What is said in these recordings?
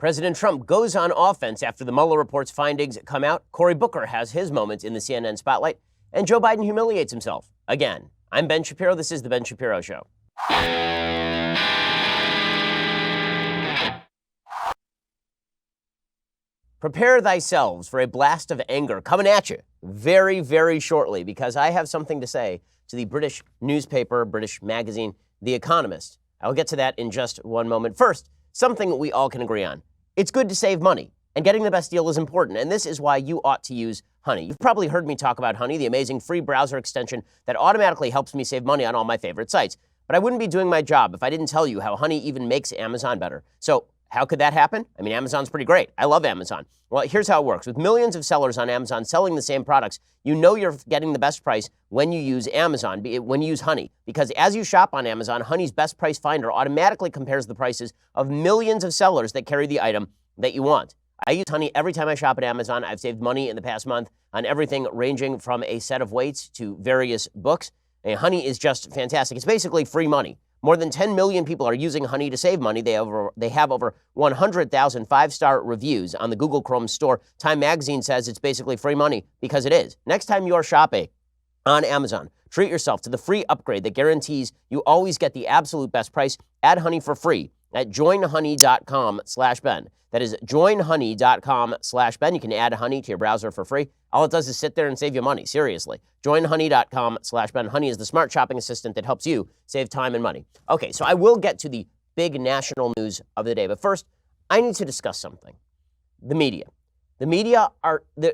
President Trump goes on offense after the Mueller report's findings come out. Cory Booker has his moment in the CNN spotlight. And Joe Biden humiliates himself again. I'm Ben Shapiro. This is The Ben Shapiro Show. Prepare thyselves for a blast of anger coming at you very, very shortly, because I have something to say to the British newspaper, British magazine, The Economist. I'll get to that in just one moment. First, something we all can agree on. It's good to save money, and getting the best deal is important, and this is why you ought to use Honey. You've probably heard me talk about Honey, the amazing free browser extension that automatically helps me save money on all my favorite sites. But I wouldn't be doing my job if I didn't tell you how Honey even makes Amazon better. So how could that happen? I mean, Amazon's pretty great. I love Amazon. Well, here's how it works. With millions of sellers on Amazon selling the same products, you know you're getting the best price when you use Amazon, when you use Honey. Because as you shop on Amazon, Honey's best price finder automatically compares the prices of millions of sellers that carry the item that you want. I use Honey every time I shop at Amazon. I've saved money in the past month on everything ranging from a set of weights to various books. And Honey is just fantastic. It's basically free money. More than 10 million people are using Honey to save money. They have over 100,000 five-star reviews on the Google Chrome store. Time Magazine says it's basically free money because it is. Next time you're shopping on Amazon, treat yourself to the free upgrade that guarantees you always get the absolute best price. Add Honey for free at joinhoney.com/Ben. That is joinhoney.com/Ben. You can add Honey to your browser for free. All it does is sit there and save you money. Seriously. Joinhoney.com/Ben. Honey is the smart shopping assistant that helps you save time and money. Okay, so I will get to the big national news of the day. But first, I need to discuss something. The media. The media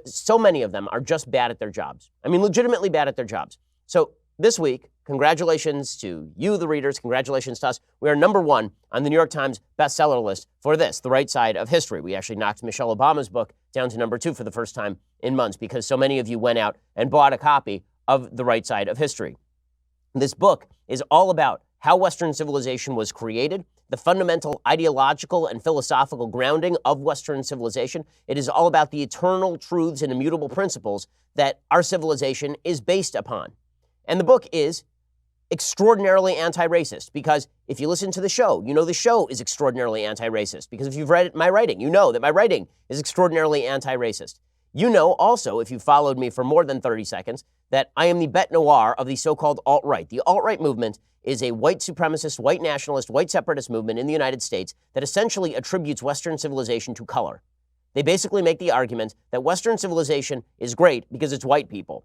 so many of them are just bad at their jobs. I mean, legitimately bad at their jobs. So this week, congratulations to you, the readers. Congratulations to us. We are number one on the New York Times bestseller list for this, The Right Side of History. We actually knocked Michelle Obama's book down to number 2 for the first time in months because so many of you went out and bought a copy of The Right Side of History. This book is all about how Western civilization was created, the fundamental ideological and philosophical grounding of Western civilization. It is all about the eternal truths and immutable principles that our civilization is based upon. And the book is extraordinarily anti-racist because if you listen to the show, you know the show is extraordinarily anti-racist because if you've read my writing, you know that my writing is extraordinarily anti-racist. You know also, if you followed me for more than 30 seconds, that I am the bête noire of the so-called alt-right. The alt-right movement is a white supremacist, white nationalist, white separatist movement in the United States that essentially attributes Western civilization to color. They basically make the argument that Western civilization is great because it's white people.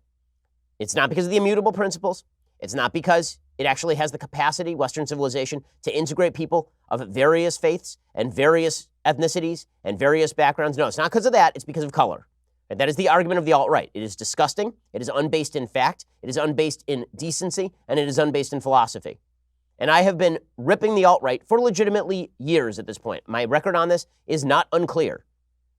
It's not because of the immutable principles. It's not because it actually has the capacity, Western civilization, to integrate people of various faiths and various ethnicities and various backgrounds. No, it's not because of that. It's because of color. And that is the argument of the alt-right. It is disgusting. It is unbased in fact. It is unbased in decency. And it is unbased in philosophy. And I have been ripping the alt-right for legitimately years at this point. My record on this is not unclear.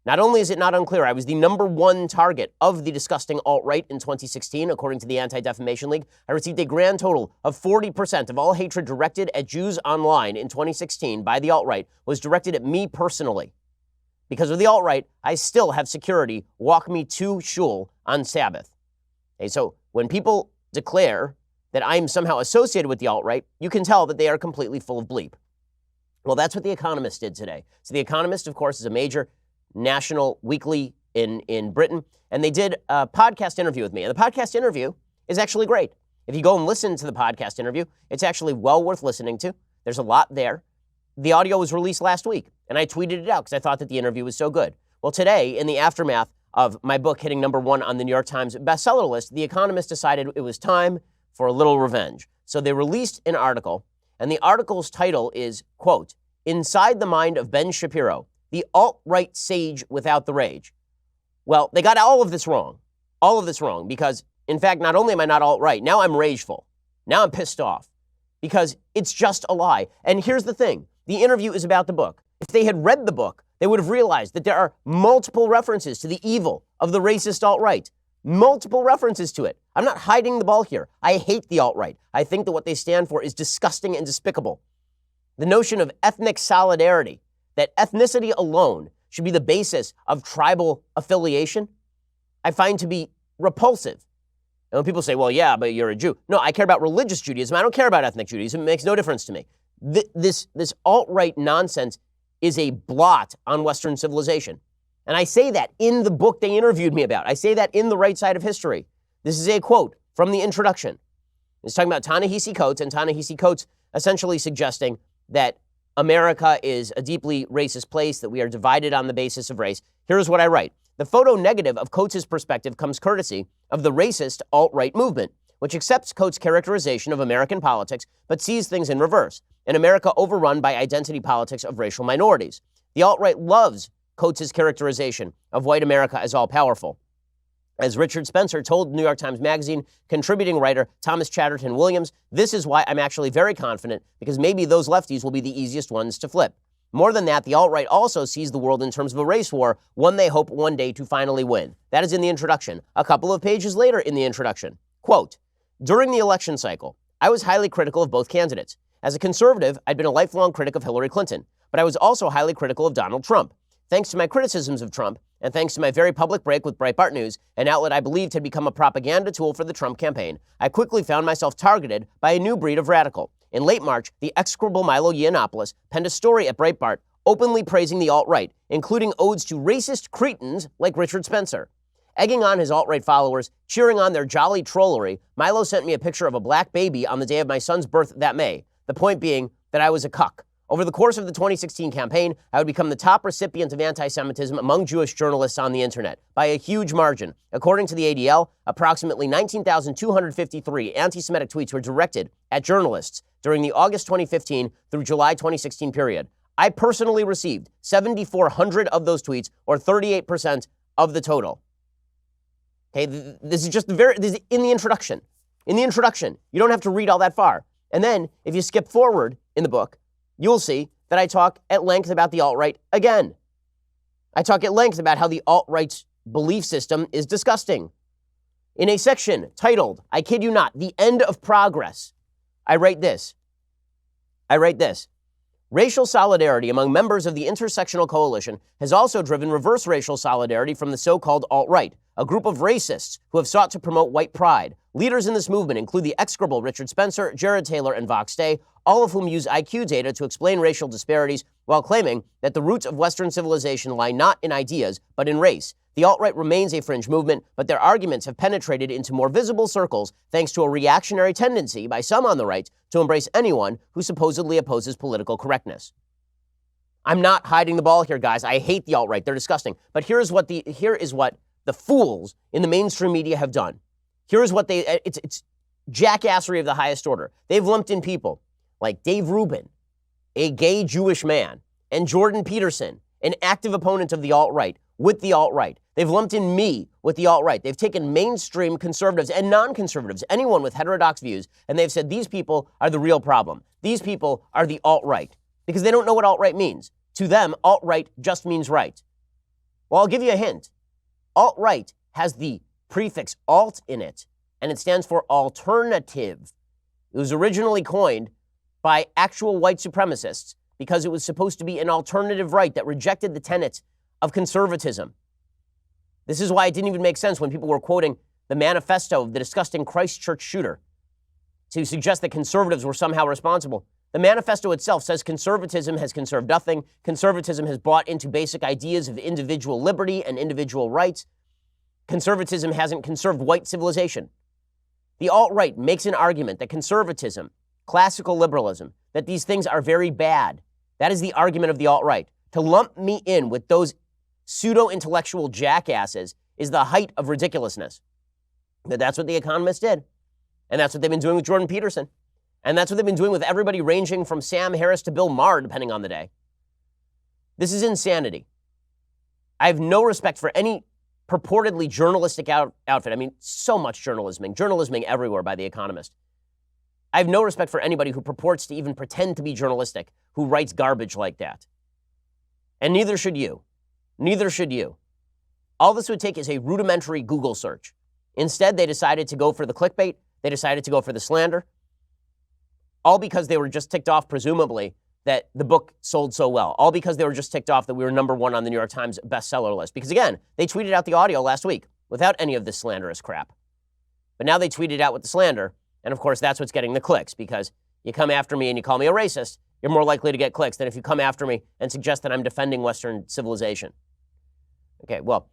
Not only is it not unclear, I was the number one target of the disgusting alt-right in 2016, according to the Anti-Defamation League. I received a grand total of 40% of all hatred directed at Jews online in 2016 by the alt-right was directed at me personally. Because of the alt-right, I still have security walk me to shul on Sabbath. Okay, so when people declare that I'm somehow associated with the alt-right, you can tell that they are completely full of bleep. Well, that's what The Economist did today. So The Economist, of course, is a major national weekly in Britain, and they did a podcast interview with me. And the podcast interview is actually great. If you go and listen to the podcast interview, it's actually well worth listening to. There's a lot there. The audio was released last week, and I tweeted it out because I thought that the interview was so good. Well, today, in the aftermath of my book hitting number one on the New York Times bestseller list, The Economist decided it was time for a little revenge. So they released an article, and the article's title is, quote, "Inside the Mind of Ben Shapiro, the alt-right sage without the rage." Well, they got all of this wrong. All of this wrong because, in fact, not only am I not alt-right, now I'm rageful. Now I'm pissed off because it's just a lie. And here's the thing. The interview is about the book. If they had read the book, they would have realized that there are multiple references to the evil of the racist alt-right. Multiple references to it. I'm not hiding the ball here. I hate the alt-right. I think that what they stand for is disgusting and despicable. The notion of ethnic solidarity, that ethnicity alone should be the basis of tribal affiliation, I find to be repulsive. And when people say, well, yeah, but you're a Jew. No, I care about religious Judaism. I don't care about ethnic Judaism. It makes no difference to me. This alt-right nonsense is a blot on Western civilization. And I say that in the book they interviewed me about. I say that in The Right Side of History. This is a quote from the introduction. It's talking about Ta-Nehisi Coates, and Ta-Nehisi Coates essentially suggesting that America is a deeply racist place, that we are divided on the basis of race. Here's what I write. The photo negative of Coates' perspective comes courtesy of the racist alt-right movement, which accepts Coates' characterization of American politics, but sees things in reverse, an America overrun by identity politics of racial minorities. The alt-right loves Coates' characterization of white America as all-powerful. As Richard Spencer told New York Times Magazine contributing writer Thomas Chatterton Williams, this is why I'm actually very confident, because maybe those lefties will be the easiest ones to flip. More than that, the alt-right also sees the world in terms of a race war, one they hope one day to finally win. That is in the introduction. A couple of pages later in the introduction, quote, during the election cycle, I was highly critical of both candidates. As a conservative, I'd been a lifelong critic of Hillary Clinton, but I was also highly critical of Donald Trump. Thanks to my criticisms of Trump, and thanks to my very public break with Breitbart News, an outlet I believed had become a propaganda tool for the Trump campaign, I quickly found myself targeted by a new breed of radical. In late March, the execrable Milo Yiannopoulos penned a story at Breitbart openly praising the alt-right, including odes to racist cretins like Richard Spencer. Egging on his alt-right followers, cheering on their jolly trollery, Milo sent me a picture of a black baby on the day of my son's birth that May, the point being that I was a cuck. Over the course of the 2016 campaign, I would become the top recipient of anti-Semitism among Jewish journalists on the internet by a huge margin. According to the ADL, approximately 19,253 anti-Semitic tweets were directed at journalists during the August 2015 through July 2016 period. I personally received 7,400 of those tweets, or 38% of the total. Okay, this is just this is in the introduction. In the introduction, you don't have to read all that far. And then, if you skip forward in the book, you'll see that I talk at length about the alt-right again. I talk at length about how the alt-right's belief system is disgusting. In a section titled, I kid you not, The End of Progress, I write this. Racial solidarity among members of the intersectional coalition has also driven reverse racial solidarity from the so-called alt-right, a group of racists who have sought to promote white pride. Leaders in this movement include the execrable Richard Spencer, Jared Taylor, and Vox Day, all of whom use IQ data to explain racial disparities while claiming that the roots of Western civilization lie not in ideas, but in race. The alt-right remains a fringe movement, but their arguments have penetrated into more visible circles thanks to a reactionary tendency by some on the right to embrace anyone who supposedly opposes political correctness. I'm not hiding the ball here, guys. I hate the alt-right. They're disgusting. But here is what the fools in the mainstream media have done. Here is what it's jackassery of the highest order. They've lumped in people like Dave Rubin, a gay Jewish man, and Jordan Peterson, an active opponent of the alt-right, with the alt-right. They've lumped in me with the alt-right. They've taken mainstream conservatives and non-conservatives, anyone with heterodox views, and they've said these people are the real problem. These people are the alt-right, because they don't know what alt-right means. To them, alt-right just means right. Well, I'll give you a hint. Alt-right has the prefix alt in it, and it stands for alternative. It was originally coined by actual white supremacists because it was supposed to be an alternative right that rejected the tenets of conservatism. This is why it didn't even make sense when people were quoting the manifesto of the disgusting Christchurch shooter to suggest that conservatives were somehow responsible. The manifesto itself says conservatism has conserved nothing. Conservatism has bought into basic ideas of individual liberty and individual rights. Conservatism hasn't conserved white civilization. The alt-right makes an argument that conservatism, classical liberalism, that these things are very bad. That is the argument of the alt-right. To lump me in with those pseudo-intellectual jackasses is the height of ridiculousness. But that's what the Economist did. And that's what they've been doing with Jordan Peterson. And that's what they've been doing with everybody ranging from Sam Harris to Bill Maher, depending on the day. This is insanity. I have no respect for any purportedly journalistic outfit. I mean, so much journalisming everywhere by The Economist. I have no respect for anybody who purports to even pretend to be journalistic, who writes garbage like that. And neither should you. Neither should you. All this would take is a rudimentary Google search. Instead, they decided to go for the clickbait. They decided to go for the slander. All because they were just ticked off, presumably, that the book sold so well. All because they were just ticked off that we were #1 on the New York Times bestseller list. Because again, they tweeted out the audio last week without any of this slanderous crap. But now they tweeted out with the slander. And of course, that's what's getting the clicks, because you come after me and you call me a racist, you're more likely to get clicks than if you come after me and suggest that I'm defending Western civilization. Okay, well,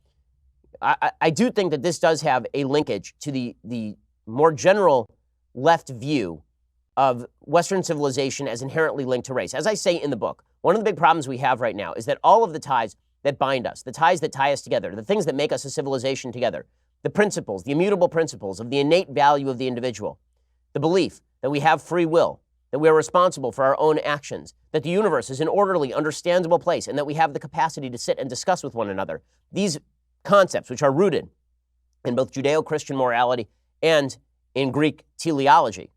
I do think that this does have a linkage to the more general left view of Western civilization as inherently linked to race. As I say in the book, one of the big problems we have right now is that all of the ties that bind us, the ties that tie us together, the things that make us a civilization together, the principles, the immutable principles of the innate value of the individual, the belief that we have free will, that we are responsible for our own actions, that the universe is an orderly, understandable place, and that we have the capacity to sit and discuss with one another. These concepts, which are rooted in both Judeo-Christian morality and in Greek teleology,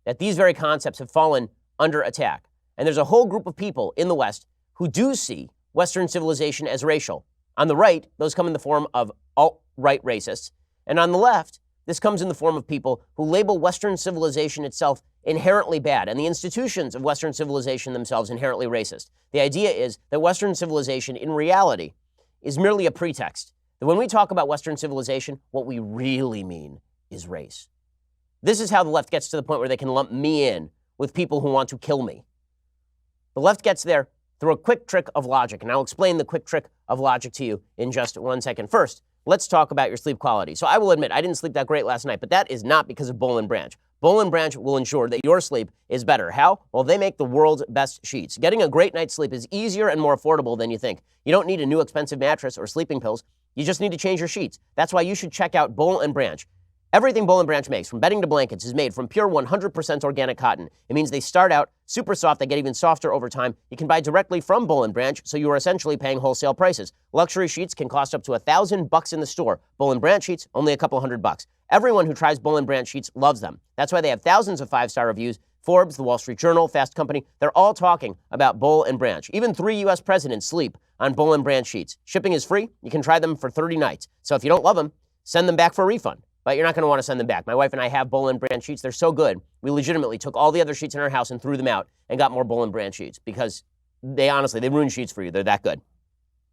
that these very concepts have fallen under attack. And there's a whole group of people in the West who do see Western civilization as racial. On the right, those come in the form of alt-right racists. And on the left, this comes in the form of people who label Western civilization itself inherently bad and the institutions of Western civilization themselves inherently racist. The idea is that Western civilization in reality is merely a pretext. That when we talk about Western civilization, what we really mean is race. This is how the left gets to the point where they can lump me in with people who want to kill me. The left gets there through a quick trick of logic, and I'll explain the quick trick of logic to you in just 1 second. First, let's talk about your sleep quality. So I will admit, I didn't sleep that great last night, but that is not because of Boll and Branch. Boll and Branch will ensure that your sleep is better. How? Well, they make the world's best sheets. Getting a great night's sleep is easier and more affordable than you think. You don't need a new expensive mattress or sleeping pills. You just need to change your sheets. That's why you should check out Boll and Branch. Everything Boll and Branch makes, from bedding to blankets, is made from pure 100% organic cotton. It means they start out super soft, they get even softer over time. You can buy directly from Boll and Branch, so you are essentially paying wholesale prices. Luxury sheets can cost up to $1,000 in the store. Boll and Branch sheets, only a couple $100. Everyone who tries Boll and Branch sheets loves them. That's why they have thousands of 5-star reviews. Forbes, The Wall Street Journal, Fast Company, they're all talking about Boll and Branch. Even 3 U.S. presidents sleep on Boll and Branch sheets. Shipping is free. You can try them for 30 nights. So if you don't love them, send them back for a refund. But you're not going to want to send them back. My wife and I have Boll and Branch sheets. They're so good. We legitimately took all the other sheets in our house and threw them out and got more Boll and Branch sheets because they ruin sheets for you. They're that good.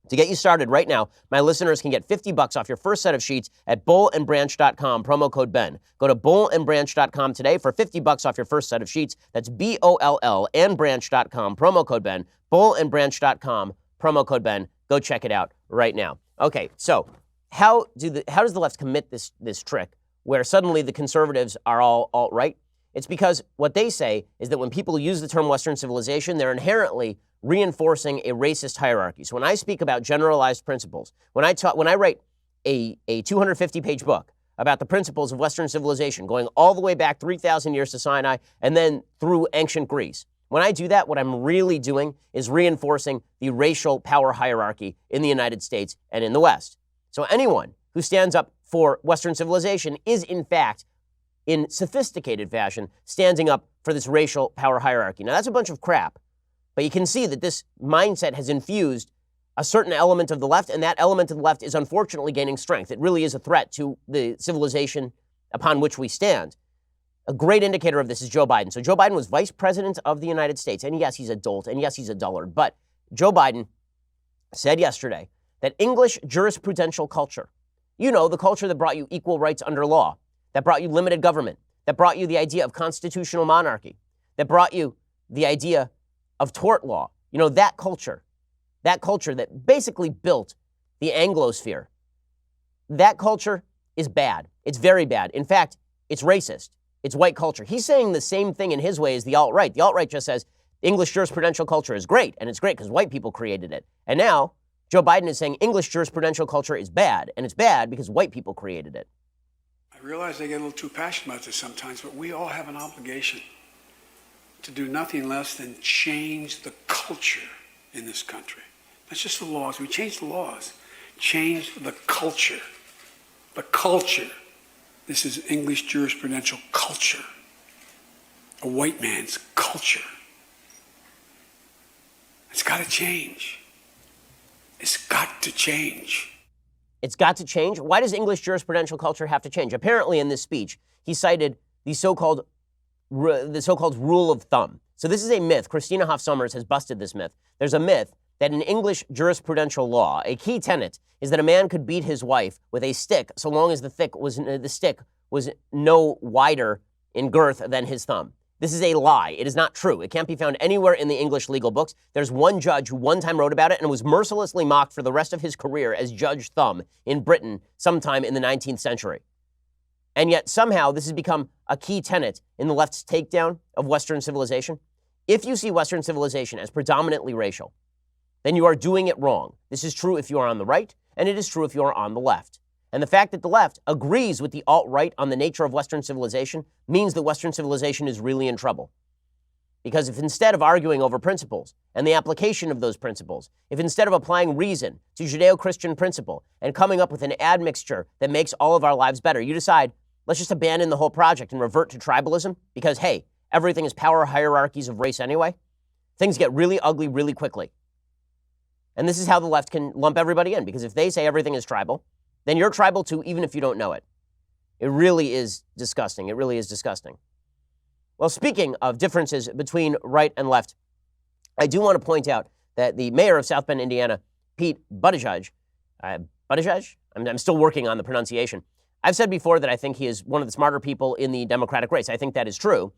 To get you started right now, my listeners can get $50 off your first set of sheets at bollandbranch.com, promo code Ben. Go to bollandbranch.com today for $50 off your first set of sheets. That's BOLL and branch.com, promo code Ben. Bollandbranch.com, promo code Ben. Go check it out right now. Okay, so how does the left commit this trick where suddenly the conservatives are all alt-right? It's because what they say is that when people use the term Western civilization, they're inherently reinforcing a racist hierarchy. So when I speak about generalized principles, when I write a 250-page book about the principles of Western civilization, going all the way back 3,000 years to Sinai and then through ancient Greece, when I do that, what I'm really doing is reinforcing the racial power hierarchy in the United States and in the West. So anyone who stands up for Western civilization is, in fact, in sophisticated fashion, standing up for this racial power hierarchy. Now, that's a bunch of crap, but you can see that this mindset has infused a certain element of the left, and that element of the left is unfortunately gaining strength. It really is a threat to the civilization upon which we stand. A great indicator of this is Joe Biden. So Joe Biden was vice president of the United States, and yes, he's a dolt, and yes, he's a dullard, but Joe Biden said yesterday that English jurisprudential culture, you know, the culture that brought you equal rights under law, that brought you limited government, that brought you the idea of constitutional monarchy, that brought you the idea of tort law, you know, that culture that basically built the Anglosphere, that culture is bad. It's very bad. In fact, it's racist. It's white culture. He's saying the same thing in his way as the alt-right. The alt-right just says English jurisprudential culture is great, and it's great because white people created it. And now Joe Biden is saying English jurisprudential culture is bad, and it's bad because white people created it. I realize I get a little too passionate about this sometimes, but we all have an obligation to do nothing less than change the culture in this country. That's just the laws. We change the laws. Change the culture. The culture. This is English jurisprudential culture. A white man's culture. It's got to change. It's got to change. It's got to change? Why does English jurisprudential culture have to change? Apparently in this speech, he cited the so-called rule of thumb. So this is a myth. Christina Hoff Sommers has busted this myth. There's a myth that in English jurisprudential law, a key tenet is that a man could beat his wife with a stick so long as the stick was no wider in girth than his thumb. This is a lie. It is not true. It can't be found anywhere in the English legal books. There's one judge who one time wrote about it and was mercilessly mocked for the rest of his career as Judge Thumb in Britain sometime in the 19th century. And yet somehow this has become a key tenet in the left's takedown of Western civilization. If you see Western civilization as predominantly racial, then you are doing it wrong. This is true if you are on the right, and it is true if you are on the left. And the fact that the left agrees with the alt-right on the nature of Western civilization means that Western civilization is really in trouble. Because if instead of arguing over principles and the application of those principles, if instead of applying reason to Judeo-Christian principle and coming up with an admixture that makes all of our lives better, you decide, let's just abandon the whole project and revert to tribalism because, hey, everything is power hierarchies of race anyway, things get really ugly really quickly. And this is how the left can lump everybody in, because if they say everything is tribal, then you're tribal too, even if you don't know it. It really is disgusting. It really is disgusting. Well, speaking of differences between right and left, I do want to point out that the mayor of South Bend, Indiana, Pete Buttigieg, I'm still working on the pronunciation. I've said before that I think he is one of the smarter people in the Democratic race. I think that is true.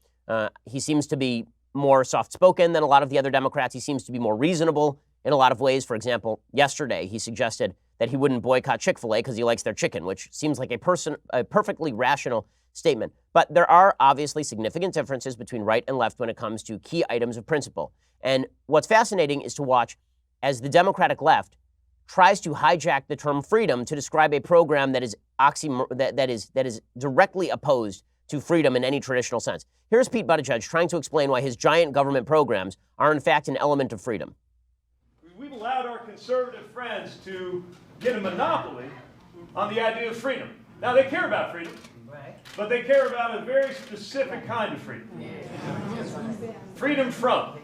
He seems to be more soft-spoken than a lot of the other Democrats. He seems to be more reasonable in a lot of ways. For example, yesterday he suggested that he wouldn't boycott Chick-fil-A because he likes their chicken, which seems like a perfectly rational statement. But there are obviously significant differences between right and left when it comes to key items of principle. And what's fascinating is to watch as the Democratic left tries to hijack the term freedom to describe a program that is that is directly opposed to freedom in any traditional sense. Here's Pete Buttigieg trying to explain why his giant government programs are in fact an element of freedom. We've allowed our conservative friends to get a monopoly on the idea of freedom. Now, they care about freedom, but they care about a very specific kind of freedom. Freedom from.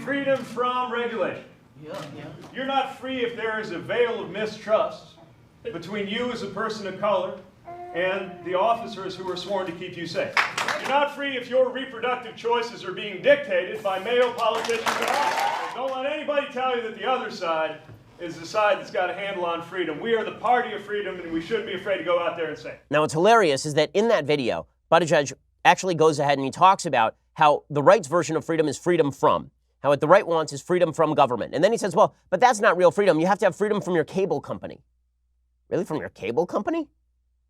Freedom from regulation. You're not free if there is a veil of mistrust between you as a person of color and the officers who are sworn to keep you safe. You're not free if your reproductive choices are being dictated by male politicians and officers. Don't let anybody tell you that the other side is the side that's got a handle on freedom. We are the party of freedom, and we shouldn't be afraid to go out there and say it. Now, what's hilarious is that in that video, Buttigieg actually goes ahead and he talks about how the right's version of freedom is freedom from. How what the right wants is freedom from government. And then he says, well, but that's not real freedom. You have to have freedom from your cable company. Really? From your cable company?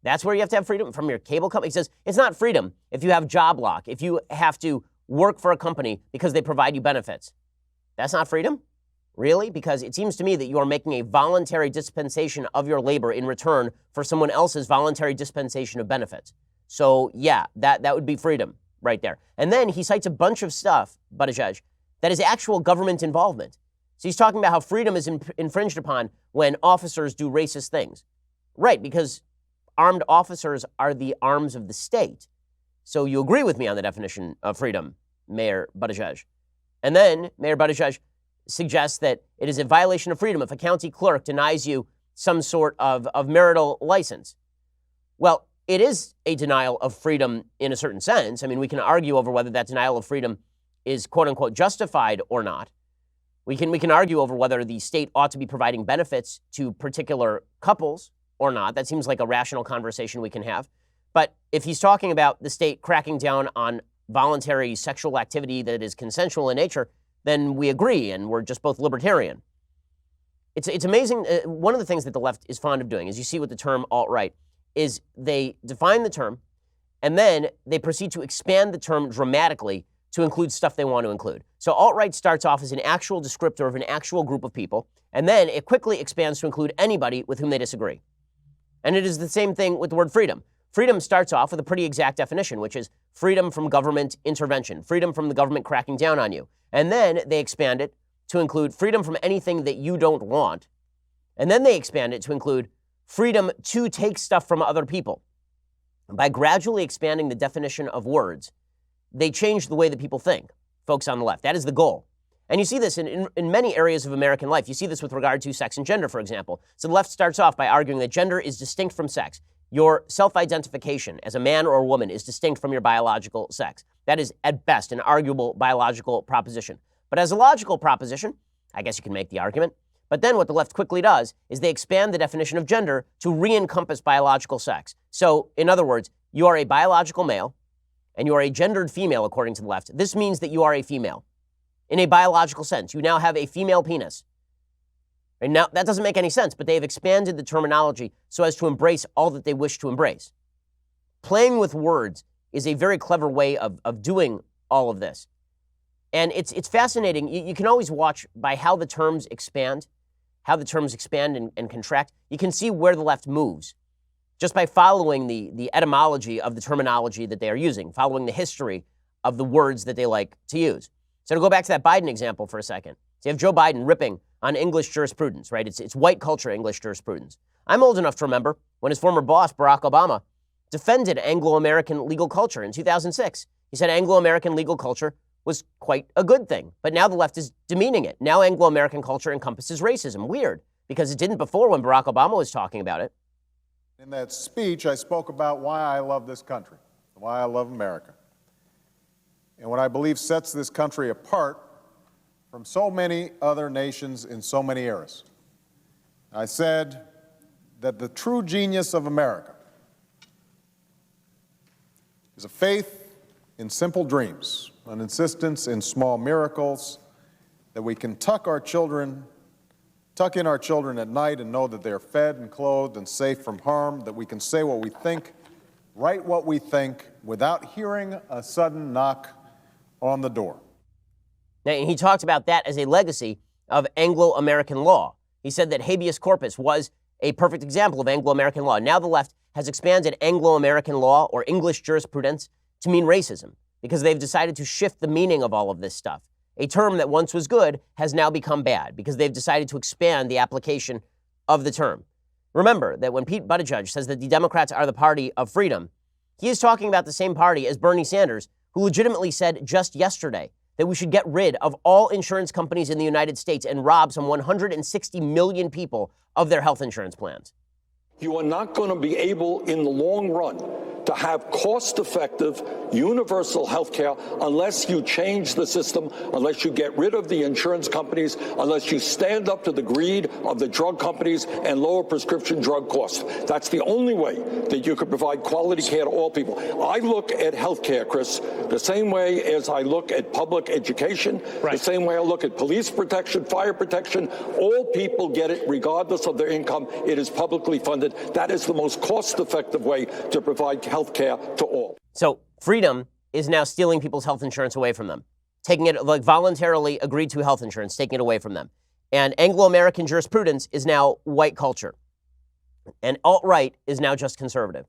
That's where you have to have freedom from your cable company? He says, it's not freedom if you have job lock, if you have to work for a company because they provide you benefits. That's not freedom? Really? Because it seems to me that you are making a voluntary dispensation of your labor in return for someone else's voluntary dispensation of benefits. So yeah, that would be freedom right there. And then he cites a bunch of stuff, Buttigieg, that is actual government involvement. So he's talking about how freedom is infringed upon when officers do racist things. Right, because armed officers are the arms of the state. So you agree with me on the definition of freedom, Mayor Buttigieg. And then Mayor Buttigieg suggests that it is a violation of freedom if a county clerk denies you some sort of marital license. Well, it is a denial of freedom in a certain sense. I mean, we can argue over whether that denial of freedom is quote-unquote justified or not. We can argue over whether the state ought to be providing benefits to particular couples or not. That seems like a rational conversation we can have. But if he's talking about the state cracking down on voluntary sexual activity that is consensual in nature, then we agree, and we're just both libertarian. It's amazing. One of the things that the left is fond of doing, as you see with the term alt-right, is they define the term, and then they proceed to expand the term dramatically to include stuff they want to include. So alt-right starts off as an actual descriptor of an actual group of people, and then it quickly expands to include anybody with whom they disagree. And it is the same thing with the word freedom. Freedom starts off with a pretty exact definition, which is freedom from government intervention, freedom from the government cracking down on you. And then they expand it to include freedom from anything that you don't want. And then they expand it to include freedom to take stuff from other people. By gradually expanding the definition of words, they change the way that people think, folks on the left. That is the goal. And you see this in many areas of American life. You see this with regard to sex and gender, for example. So the left starts off by arguing that gender is distinct from sex. Your self-identification as a man or a woman is distinct from your biological sex. That is, at best, an arguable biological proposition. But as a logical proposition, I guess you can make the argument. But then what the left quickly does is they expand the definition of gender to re-encompass biological sex. So, in other words, you are a biological male, and you are a gendered female, according to the left, this means that you are a female. In a biological sense, you now have a female penis. And now, that doesn't make any sense, but they've expanded the terminology so as to embrace all that they wish to embrace. Playing with words is a very clever way of doing all of this. And it's fascinating. You can always watch by how the terms expand, and contract. You can see where the left moves just by following the etymology of the terminology that they are using, following the history of the words that they like to use. So to go back to that Biden example for a second. So you have Joe Biden ripping on English jurisprudence, right? It's white culture English jurisprudence. I'm old enough to remember when his former boss, Barack Obama, defended Anglo-American legal culture in 2006. He said Anglo-American legal culture was quite a good thing, but now the left is demeaning it. Now Anglo-American culture encompasses racism. Weird, because it didn't before when Barack Obama was talking about it. In that speech, I spoke about why I love this country, why I love America, and what I believe sets this country apart from so many other nations in so many eras. I said that the true genius of America is a faith in simple dreams, an insistence in small miracles, that we can tuck in our children at night and know that they're fed and clothed and safe from harm, that we can say what we think, write what we think, without hearing a sudden knock on the door. Now, he talked about that as a legacy of Anglo-American law. He said that habeas corpus was a perfect example of Anglo-American law. Now the left has expanded Anglo-American law or English jurisprudence to mean racism because they've decided to shift the meaning of all of this stuff. A term that once was good has now become bad because they've decided to expand the application of the term. Remember that when Pete Buttigieg says that the Democrats are the party of freedom, he is talking about the same party as Bernie Sanders, who legitimately said just yesterday that we should get rid of all insurance companies in the United States and rob some 160 million people of their health insurance plans. You are not going to be able, in the long run, to have cost-effective, universal health care unless you change the system, unless you get rid of the insurance companies, unless you stand up to the greed of the drug companies and lower prescription drug costs. That's the only way that you can provide quality care to all people. I look at health care, Chris, the same way as I look at public education, the same way I look at police protection, fire protection. All people get it regardless of their income. It is publicly funded. That is the most cost-effective way to provide health care to all. So freedom is now stealing people's health insurance away from them, taking it, like voluntarily agreed to health insurance, taking it away from them. And Anglo-American jurisprudence is now white culture. And alt-right is now just conservative.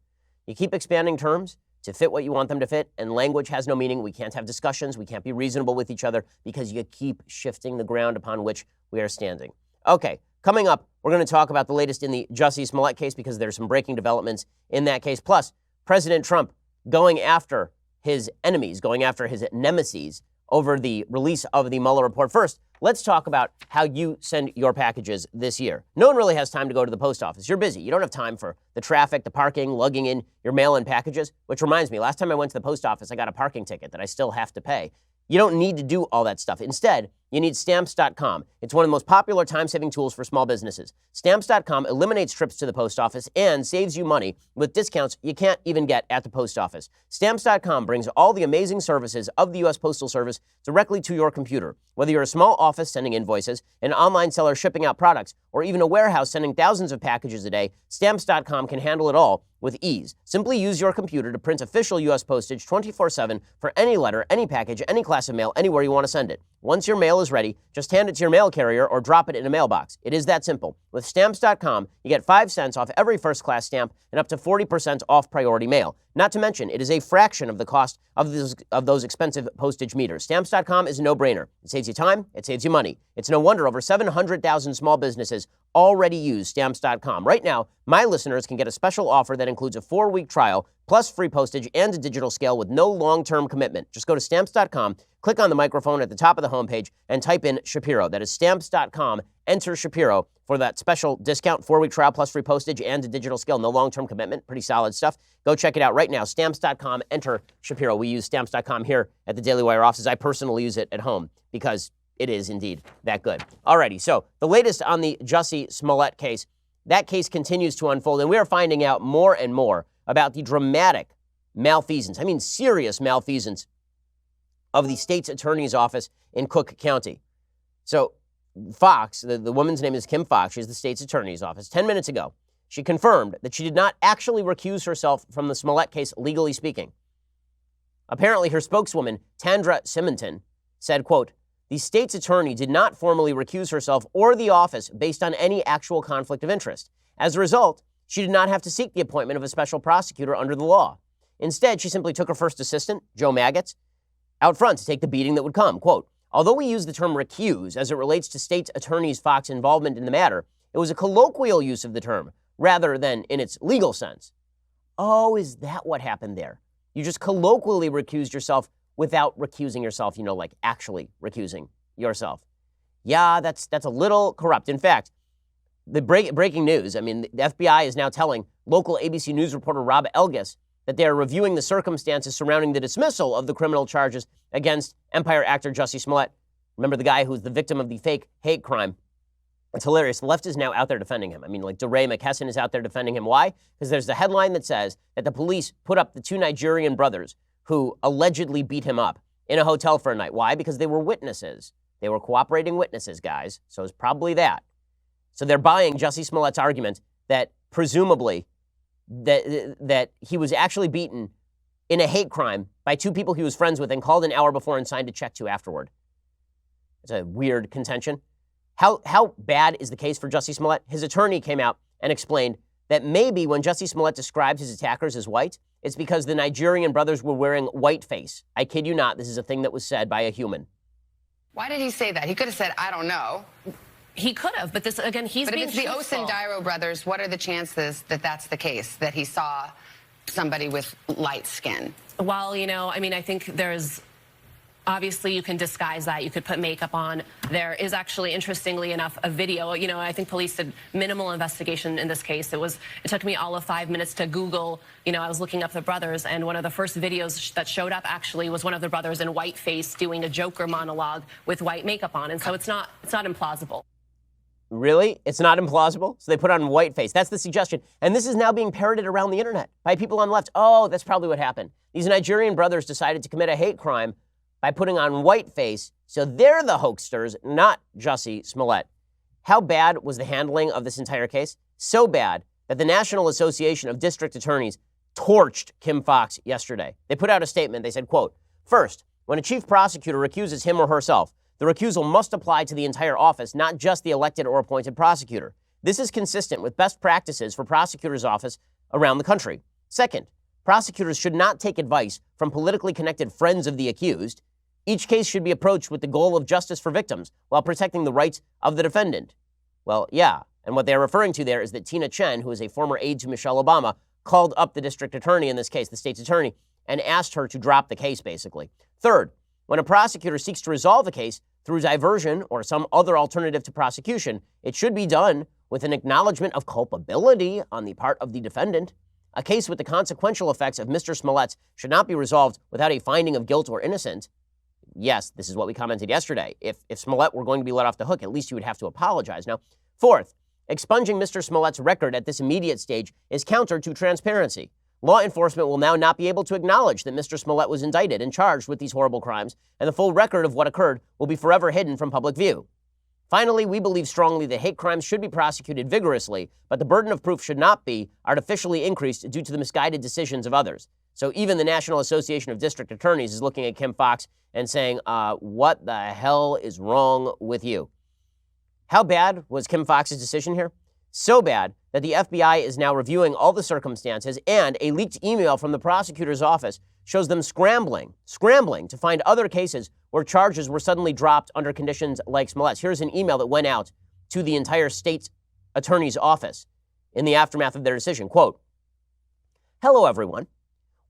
You keep expanding terms to fit what you want them to fit, and language has no meaning. We can't have discussions. We can't be reasonable with each other because you keep shifting the ground upon which we are standing. Okay, coming up, we're going to talk about the latest in the Jussie Smollett case because there's some breaking developments in that case. Plus, President Trump going after his enemies, going after his nemesis over the release of the Mueller report. First, let's talk about how you send your packages this year. No one really has time to go to the post office. You're busy. You don't have time for the traffic, the parking, lugging in your mail-in packages, which reminds me, last time I went to the post office, I got a parking ticket that I still have to pay. You don't need to do all that stuff. Instead, you need Stamps.com. It's one of the most popular time-saving tools for small businesses. Stamps.com eliminates trips to the post office and saves you money with discounts you can't even get at the post office. Stamps.com brings all the amazing services of the U.S. Postal Service directly to your computer. Whether you're a small office sending invoices, an online seller shipping out products, or even a warehouse sending thousands of packages a day, Stamps.com can handle it all with ease. Simply use your computer to print official U.S. postage 24/7 for any letter, any package, any class of mail, anywhere you want to send it. Once your mail is ready, just hand it to your mail carrier or drop it in a mailbox. It is that simple. With Stamps.com, you get 5 cents off every first-class stamp and up to 40% off priority mail. Not to mention, it is a fraction of the cost of those expensive postage meters. Stamps.com is a no-brainer. It saves you time. It saves you money. It's no wonder over 700,000 small businesses already use Stamps.com. Right now, my listeners can get a special offer that includes a 4-week trial, plus free postage and a digital scale with no long-term commitment. Just go to Stamps.com, click on the microphone at the top of the homepage, and type in Shapiro. That is Stamps.com. Enter Shapiro for that special discount, 4-week trial plus free postage and a digital scale. No long-term commitment. Pretty solid stuff. Go check it out right now. Stamps.com. Enter Shapiro. We use Stamps.com here at the Daily Wire offices. I personally use it at home because it is indeed that good. Alrighty, so the latest on the Jussie Smollett case. That case continues to unfold, and we are finding out more and more about the dramatic malfeasance. I mean, serious malfeasance of the state's attorney's office in Cook County. So Fox, the woman's name is Kim Fox. She's the state's attorney's office. 10 minutes ago, she confirmed that she did not actually recuse herself from the Smollett case, legally speaking. Apparently, her spokeswoman, Tandra Simonton, said, quote, the state's attorney did not formally recuse herself or the office based on any actual conflict of interest. As a result, she did not have to seek the appointment of a special prosecutor under the law. Instead, she simply took her first assistant, Joe Maggots, out front to take the beating that would come. Quote, although we use the term recuse as it relates to state attorney Fox's involvement in the matter, it was a colloquial use of the term rather than in its legal sense. Oh, is that what happened there? You just colloquially recused yourself without recusing yourself, like actually recusing yourself. Yeah, that's a little corrupt. In fact, the breaking news, the FBI is now telling local ABC News reporter Rob Elgis that they are reviewing the circumstances surrounding the dismissal of the criminal charges against Empire actor Jussie Smollett. Remember the guy who's the victim of the fake hate crime? It's hilarious. The left is now out there defending him. DeRay McKesson is out there defending him. Why? Because there's the headline that says that the police put up the two Nigerian brothers who allegedly beat him up in a hotel for a night. Why? Because they were witnesses. They were cooperating witnesses, guys. So it's probably that. So they're buying Jussie Smollett's argument that presumably that he was actually beaten in a hate crime by two people he was friends with and called an hour before and signed a check to afterward. It's a weird contention. How bad is the case for Jussie Smollett? His attorney came out and explained that maybe when Jussie Smollett described his attackers as white, it's because the Nigerian brothers were wearing whiteface. I kid you not, this is a thing that was said by a human. Why did he say that? He could have said, I don't know. He could have, but this, again, he's being truthful. But if it's the Osundairo brothers, what are the chances that that's the case, that he saw somebody with light skin? Well, I think there's, obviously you can disguise that. You could put makeup on. There is actually, interestingly enough, a video. I think police did minimal investigation in this case. It took me all of 5 minutes to Google. I was looking up the brothers, and one of the first videos that showed up actually was one of the brothers in whiteface doing a Joker monologue with white makeup on. And so it's not implausible. Really? It's not implausible? So they put on whiteface. That's the suggestion. And this is now being parroted around the internet by people on the left. Oh, that's probably what happened. These Nigerian brothers decided to commit a hate crime by putting on whiteface, so they're the hoaxsters, not Jussie Smollett. How bad was the handling of this entire case? So bad that the National Association of District Attorneys torched Kim Fox yesterday. They put out a statement. They said, quote, first, when a chief prosecutor recuses him or herself, the recusal must apply to the entire office, not just the elected or appointed prosecutor. This is consistent with best practices for prosecutors' office around the country. Second, prosecutors should not take advice from politically connected friends of the accused. Each case should be approached with the goal of justice for victims while protecting the rights of the defendant. Well, yeah, and what they're referring to there is that Tina Chen, who is a former aide to Michelle Obama, called up the district attorney in this case, the state's attorney, and asked her to drop the case, basically. Third, when a prosecutor seeks to resolve a case through diversion or some other alternative to prosecution, it should be done with an acknowledgement of culpability on the part of the defendant. A case with the consequential effects of Mr. Smollett's should not be resolved without a finding of guilt or innocence. Yes, this is what we commented yesterday. If Smollett were going to be let off the hook, at least he would have to apologize. Now, fourth, expunging Mr. Smollett's record at this immediate stage is counter to transparency. Law enforcement will now not be able to acknowledge that Mr. Smollett was indicted and charged with these horrible crimes, and the full record of what occurred will be forever hidden from public view. Finally, we believe strongly that hate crimes should be prosecuted vigorously, but the burden of proof should not be artificially increased due to the misguided decisions of others. So even the National Association of District Attorneys is looking at Kim Fox and saying, what the hell is wrong with you? How bad was Kim Fox's decision here? So bad that the FBI is now reviewing all the circumstances, and a leaked email from the prosecutor's office shows them scrambling to find other cases where charges were suddenly dropped under conditions like Smollett's. Here's an email that went out to the entire state attorney's office in the aftermath of their decision. Quote, hello, everyone.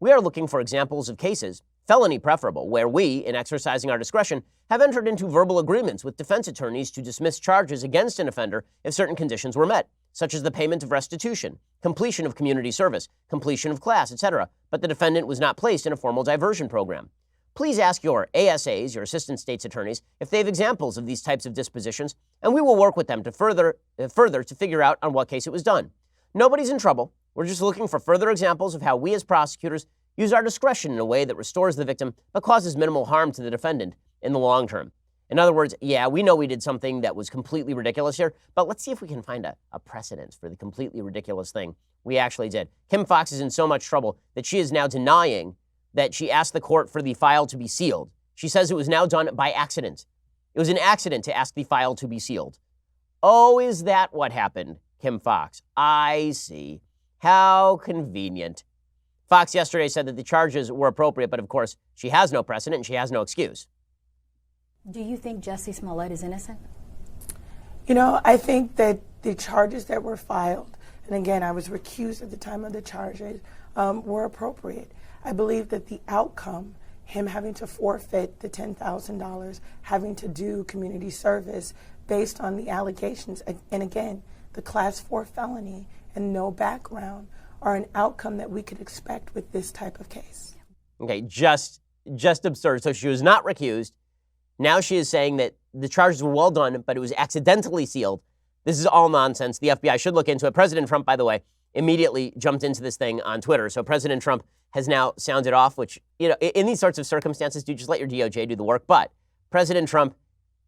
We are looking for examples of cases, felony preferable, where we, in exercising our discretion, have entered into verbal agreements with defense attorneys to dismiss charges against an offender if certain conditions were met, such as the payment of restitution, completion of community service, completion of class, etc., but the defendant was not placed in a formal diversion program. Please ask your ASAs, your assistant state's attorneys, if they have examples of these types of dispositions, and we will work with them to further to figure out on what case it was done. Nobody's in trouble. We're just looking for further examples of how we as prosecutors use our discretion in a way that restores the victim but causes minimal harm to the defendant in the long term. In other words, yeah, we know we did something that was completely ridiculous here, but let's see if we can find a precedent for the completely ridiculous thing we actually did. Kim Foxx is in so much trouble that she is now denying that she asked the court for the file to be sealed. She says it was now done by accident. It was an accident to ask the file to be sealed. Oh, is that what happened, Kim Foxx? I see. How convenient. Fox yesterday said that the charges were appropriate, but of course, she has no precedent and she has no excuse. Do you think Jussie Smollett is innocent? You know, I think that the charges that were filed, and again, I was recused at the time of the charges, were appropriate. I believe that the outcome, him having to forfeit the $10,000, having to do community service based on the allegations, and again, the class 4 felony and no background, are an outcome that we could expect with this type of case. Okay, just absurd. So she was not recused. Now she is saying that the charges were well done, but it was accidentally sealed. This is all nonsense. The FBI should look into it. President Trump, by the way, immediately jumped into this thing on Twitter. So President Trump has now sounded off, which, you know, in these sorts of circumstances, do just let your DOJ do the work. But President Trump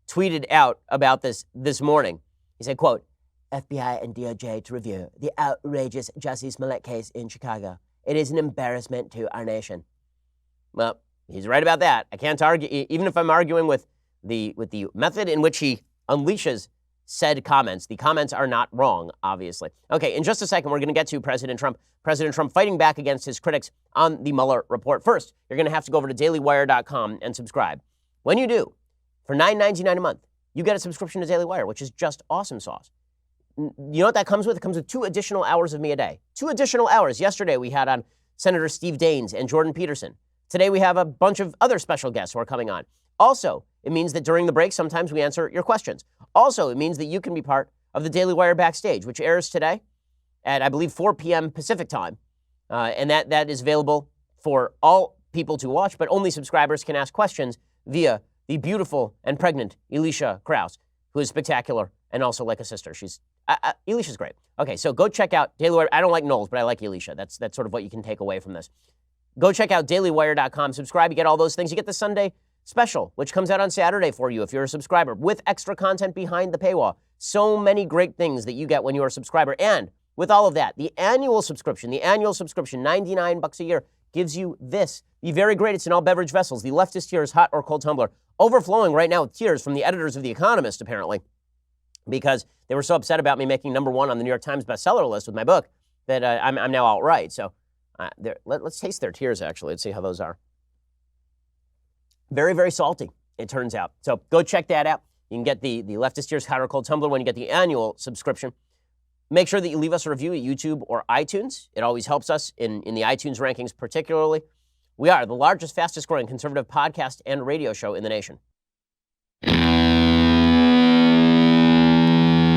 tweeted out about this morning. He said, quote, FBI and DOJ to review the outrageous Jussie Smollett case in Chicago. It is an embarrassment to our nation. Well, he's right about that. I can't argue, even if I'm arguing with the method in which he unleashes said comments. The comments are not wrong, obviously. Okay, in just a second, we're going to get to President Trump. President Trump fighting back against his critics on the Mueller report. First, you're going to have to go over to dailywire.com and subscribe. When you do, for $9.99 a month, you get a subscription to Daily Wire, which is just awesome sauce. You know what that comes with? It comes with 2 additional hours of me a day. 2 additional hours. Yesterday, we had on Senator Steve Daines and Jordan Peterson. Today, we have a bunch of other special guests who are coming on. Also, it means that during the break, sometimes we answer your questions. Also, it means that you can be part of the Daily Wire Backstage, which airs today at, I believe, 4 p.m. Pacific time. And that is available for all people to watch, but only subscribers can ask questions via the beautiful and pregnant Elisha Krause, who is spectacular and also like a sister. Elisha's great. Okay, so go check out Daily Wire. I don't like Knowles, but I like Elisha. That's sort of what you can take away from this. Go check out dailywire.com. Subscribe. You get all those things. You get the Sunday special, which comes out on Saturday for you if you're a subscriber, with extra content behind the paywall. So many great things that you get when you're a subscriber. And with all of that, the annual subscription, $99 a year, gives you this. The very great, it's in all beverage vessels, the Leftist Tears hot or cold tumbler, overflowing right now with tears from the editors of The Economist, apparently, because they were so upset about me making #1 on the New York Times bestseller list with my book that I'm now outright. So let's taste their tears, actually. Let's see how those are. Very, very salty, it turns out. So go check that out. You can get the Leftist Tears hot or cold tumbler when you get the annual subscription. Make sure that you leave us a review at YouTube or iTunes. It always helps us in the iTunes rankings particularly. We are the largest, fastest growing conservative podcast and radio show in the nation.